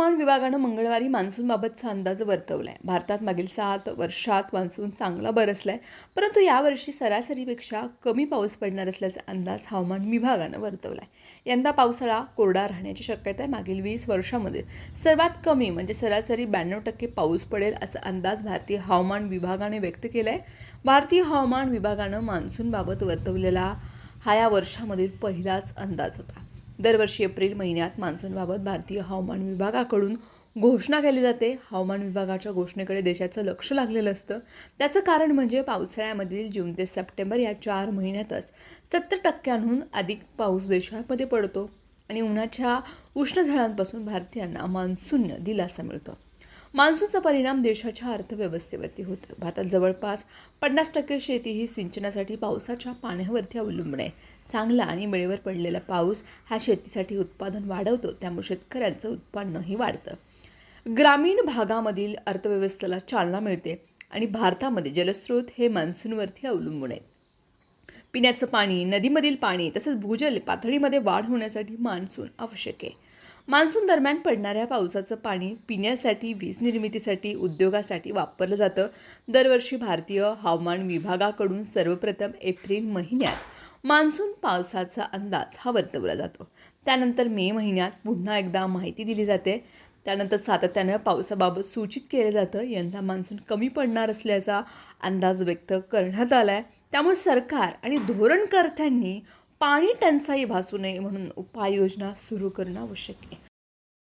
हवामान विभागानं मंगळवारी मान्सूनबाबतचा अंदाज वर्तवलाय. भारतात मागील 7 वर्षात मान्सून चांगला बरसलाय, परंतु यावर्षी सरासरीपेक्षा कमी पाऊस पडणार असल्याचा अंदाज हवामान विभागानं वर्तवलाय. यंदा पावसाळा कोरडा राहण्याची शक्यता आहे. मागील 20 वर्षांमध्ये सर्वात कमी म्हणजे सरासरी 92% पाऊस पडेल असा अंदाज भारतीय हवामान विभागाने व्यक्त केलाय. भारतीय हवामान विभागानं मान्सूनबाबत वर्तवलेला हा या वर्षामधील पहिलाच अंदाज होता. दरवर्षी एप्रिल महिन्यात मान्सूनबाबत भारतीय हवामान विभागाकडून घोषणा केली जाते. हवामान विभागाच्या घोषणेकडे देशाचं लक्ष लागलेलं असतं. त्याचं कारण म्हणजे पावसाळ्यामधील जून ते सप्टेंबर या 4 महिन्यातच 70%हून अधिक पाऊस देशामध्ये पडतो आणि उन्हाच्या उष्ण झळांपासून भारतीयांना मान्सूननं दिलासा मिळतो. मान्सूनचा परिणाम देशाच्या अर्थव्यवस्थेवरती होतो. भारतात जवळपास 50% शेती ही सिंचनासाठी पावसाच्या पाण्यावरती अवलंबून आहे. चांगला आणि वेळेवर पडलेला पाऊस हा शेतीसाठी उत्पादन वाढवतो, त्यामुळे शेतकऱ्यांचं उत्पन्नही वाढतं. ग्रामीण भागामधील अर्थव्यवस्थेला चालना मिळते आणि भारतामध्ये जलस्रोत हे मान्सूनवरती अवलंबून आहेत. पिण्याचं पाणी, नदीमधील पाणी तसेच भूजल पातळीमध्ये वाढ होण्यासाठी मान्सून आवश्यक आहे. मान्सून दरम्यान पडणाऱ्या पावसाचं पाणी पिण्यासाठी, वीज निर्मितीसाठी, उद्योगासाठी वापरलं जातं. दरवर्षी भारतीय हवामान विभागाकडून सर्वप्रथम एप्रिल महिन्यात मान्सून पावसाचा अंदाज हा वर्तवला जातो. त्यानंतर मे महिन्यात पुन्हा एकदा माहिती दिली जाते. त्यानंतर सातत्यानं पावसाबाबत सूचित केलं जातं. यंदा मान्सून कमी पडणार असल्याचा अंदाज व्यक्त करण्यात आला आहे. त्यामुळे सरकार आणि धोरणकर्त्यांनी पाणी टंचाई भासू नये म्हणून उपाययोजना सुरू करणं आवश्यक आहे.